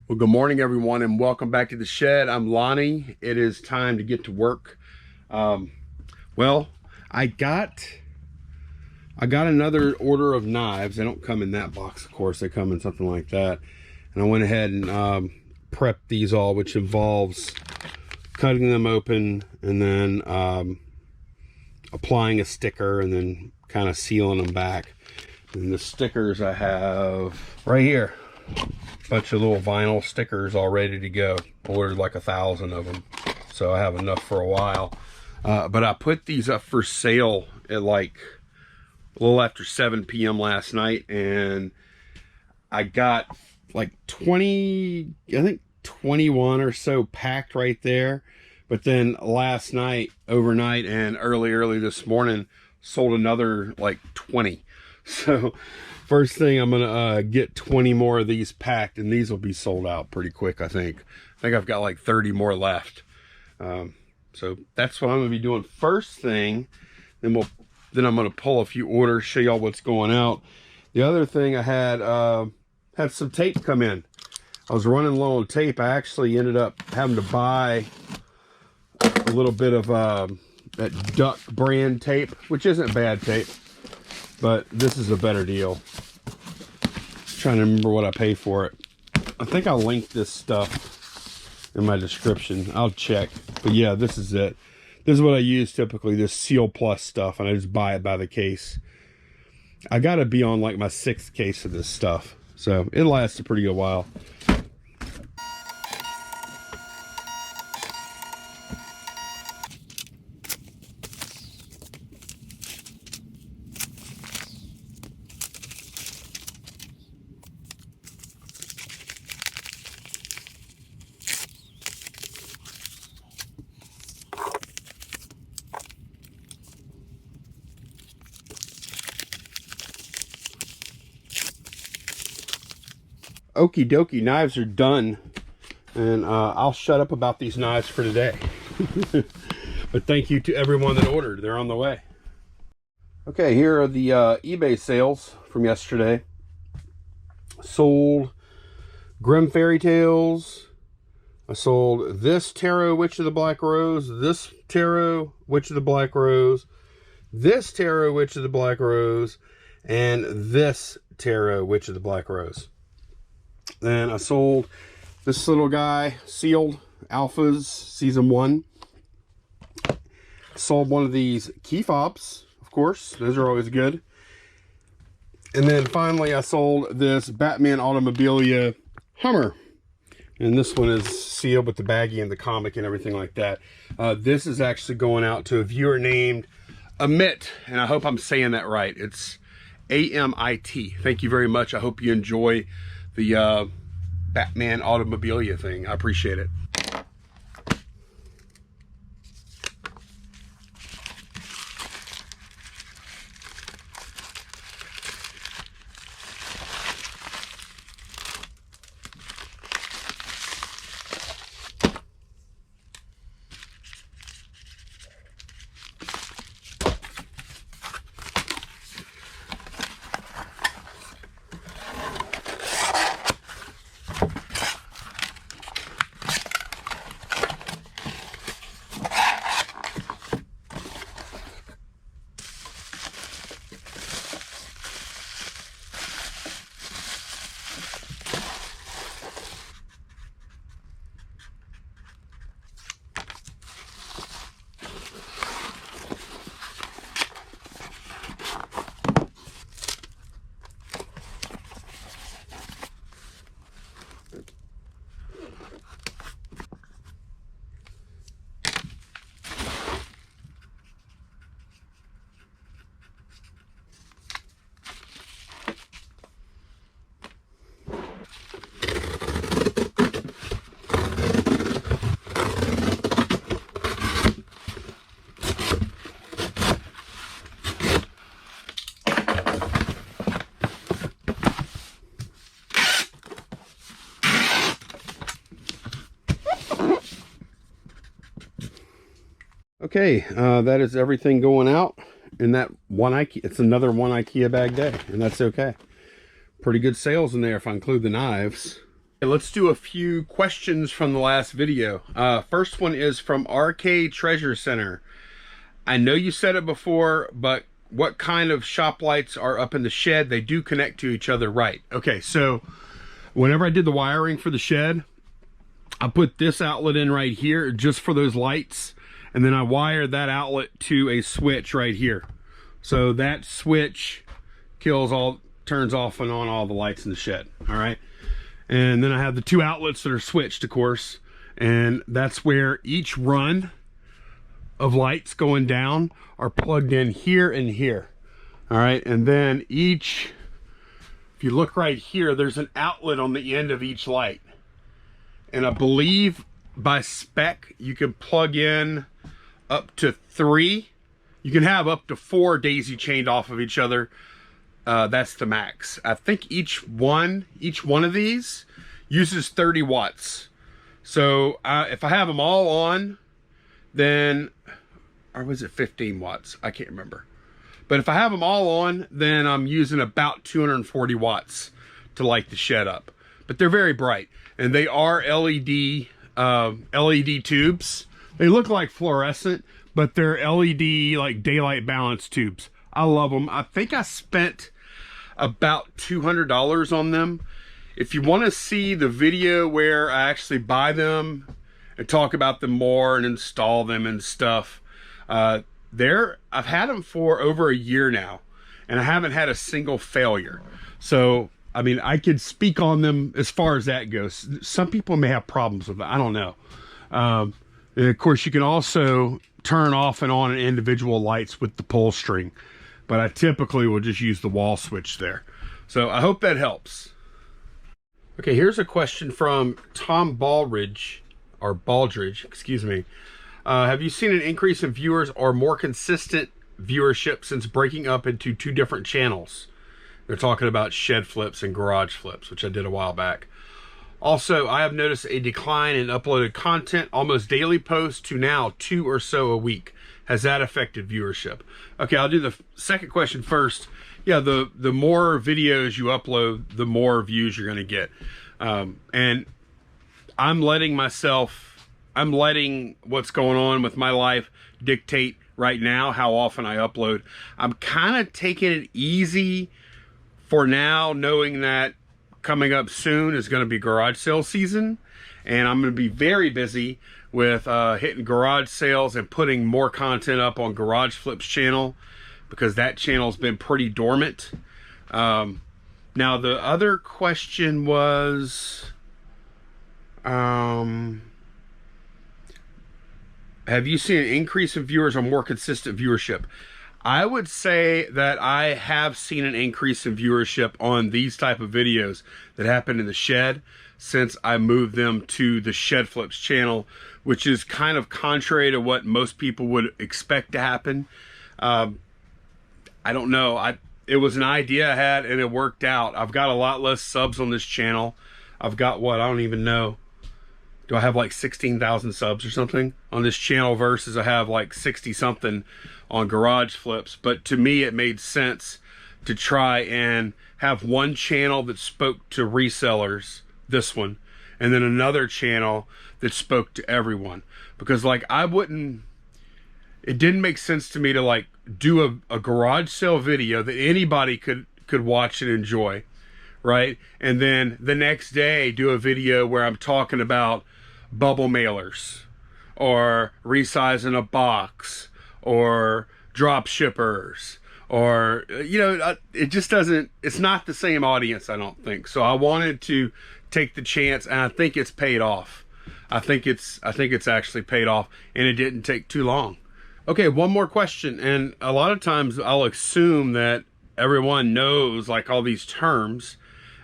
Well, good morning, everyone, and welcome back to the shed. I'm Lonnie. It is time to get to work. Well, I got another order of knives. They don't come in that box, of course. They come in something like that. And I went ahead and prepped these all, which involves cutting them open and then applying a sticker and then kind of sealing them back. And the stickers I have right here. Bunch of little vinyl stickers all ready to go. Ordered like 1,000 of them, so I have enough for a while. But I put these up for sale at like a little after 7 p.m. last night, and I got like 20, I think 21 or so packed right there. But then last night, overnight, and early this morning, sold another like 20. So first thing, I'm gonna get 20 more of these packed, and these will be sold out pretty quick. I think I've got like 30 more left. So that's what I'm gonna be doing first thing. Then I'm gonna pull a few orders, show y'all what's going out. The other thing, I had some tape come in. I was running low on tape. I actually ended up having to buy a little bit of that Duck brand tape, which isn't bad tape, but this is a better deal. Trying to remember what I paid for it. I think I'll link this stuff in my description. I'll check. But yeah, this is it. This is what I use typically, this Seal Plus stuff, and I just buy it by the case. I gotta be on like my 6th case of this stuff, so it lasts a pretty good while. Okie dokie, knives are done, and I'll shut up about these knives for today. But thank you to everyone that ordered. They're on the way. Okay, here are the eBay sales from yesterday. Sold Grimm Fairy Tales. I sold this Tarot Witch of the Black Rose, this Tarot Witch of the Black Rose, this Tarot Witch of the Black Rose, and this Tarot Witch of the Black Rose. Then I sold this little guy, Sealed Alphas Season 1. Sold one of these key fobs, of course. Those are always good. And then finally I sold this Batman Automobilia Hummer. And this one is sealed with the baggie and the comic and everything like that. This is actually going out to a viewer named Amit. And I hope I'm saying that right. It's A-M-I-T. Thank you very much. I hope you enjoy the Batman Automobilia thing. I appreciate it. Okay, that is everything going out in that one IKEA. It's another one IKEA bag day, and that's okay. Pretty good sales in there if I include the knives. Let's do a few questions from the last video. First one is from RK Treasure Center. I know you said it before, but what kind of shop lights are up in the shed? They do connect to each other, right? Okay, so whenever I did the wiring for the shed, I put this outlet in right here just for those lights, and then I wired that outlet to a switch right here. So that switch turns off and on all the lights in the shed, all right? And then I have the two outlets that are switched, of course, and that's where each run of lights going down are plugged in here and here. All right, and then if you look right here, there's an outlet on the end of each light. And I believe by spec, you can plug in up to 3. You can have up to 4 daisy chained off of each other. That's the max. I think each one of these uses 30 watts. So if I have them all on, then, or was it 15 watts? I can't remember. But if I have them all on, then I'm using about 240 watts to light the shed up. But they're very bright, and they are LED tubes. They look like fluorescent, but they're LED, like daylight balance tubes. I love them. I think I spent about $200 on them. If you want to see the video where I actually buy them and talk about them more and install them and stuff, I've had them for over a year now, and I haven't had a single failure. So I mean, I could speak on them as far as that goes. Some people may have problems with it. I don't know. And of course, you can also turn off and on individual lights with the pull string, but I typically will just use the wall switch there. So I hope that helps. Okay, here's a question from Tom Baldridge, excuse me. Have you seen an increase in viewers or more consistent viewership since breaking up into 2 different channels? They're talking about shed flips and garage flips, which I did a while back. Also, I have noticed a decline in uploaded content, almost daily posts to now 2 or so a week. Has that affected viewership? Okay, I'll do the second question first. Yeah, the more videos you upload, the more views you're going to get. And I'm letting what's going on with my life dictate right now how often I upload. I'm kind of taking it easy for now, knowing that coming up soon is going to be garage sale season, and I'm going to be very busy with hitting garage sales and putting more content up on Garage Flips channel, because that channel's been pretty dormant. Now the other question was, have you seen an increase in viewers or more consistent viewership? I would say that I have seen an increase in viewership on these type of videos that happen in the shed since I moved them to the Shed Flips channel, which is kind of contrary to what most people would expect to happen. I don't know. It was an idea I had, and it worked out. I've got a lot less subs on this channel. I've got, what, I don't even know. Do I have like 16,000 subs or something on this channel versus I have like 60 something on Garage Flips? But to me, it made sense to try and have one channel that spoke to resellers, this one, and then another channel that spoke to everyone. Because like it didn't make sense to me to like do a garage sale video that anybody could watch and enjoy, right? And then the next day do a video where I'm talking about bubble mailers or resizing a box or drop shippers, or it just doesn't, it's not the same audience, I don't think. So I wanted to take the chance, and I think it's paid off. I think it's actually paid off, and it didn't take too long. Okay, one more question, and a lot of times I'll assume that everyone knows like all these terms,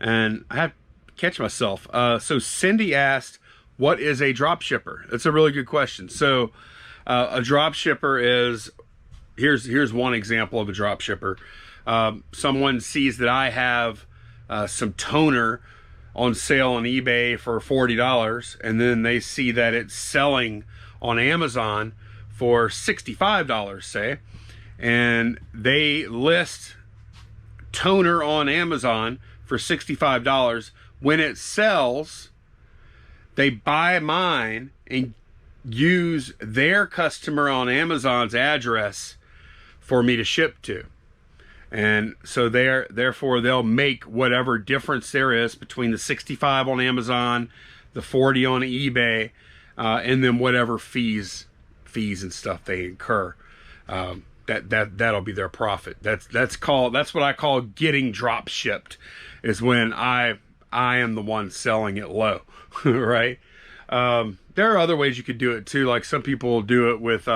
and I have to catch myself. So Cindy asked, what is a drop shipper? That's a really good question. So a drop shipper is, here's one example of a drop shipper. Someone sees that I have some toner on sale on eBay for $40, and then they see that it's selling on Amazon for $65, say, and they list toner on Amazon for $65. when it sells, they buy mine and use their customer on Amazon's address for me to ship to. And so therefore they'll make whatever difference there is between the 65 on Amazon, the 40 on eBay, and then whatever fees and stuff they incur. That'll be their profit. That's what I call getting drop shipped, is when I am the one selling it low, right? There are other ways you could do it too. Like some people do it with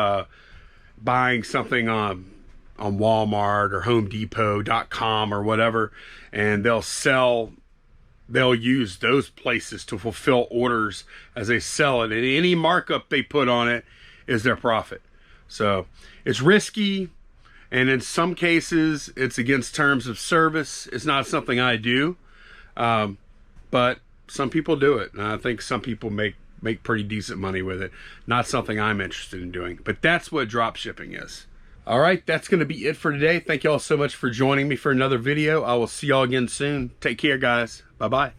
buying something on Walmart or HomeDepot.com or whatever, and they'll use those places to fulfill orders as they sell it, and any markup they put on it is their profit. So it's risky, and in some cases it's against terms of service. It's not something I do, but some people do it, and I think some people make pretty decent money with it. Not something I'm interested in doing, but that's what drop shipping is. All right, that's going to be it for today. Thank you all so much for joining me for another video. I will see y'all again soon. Take care, guys. Bye-bye.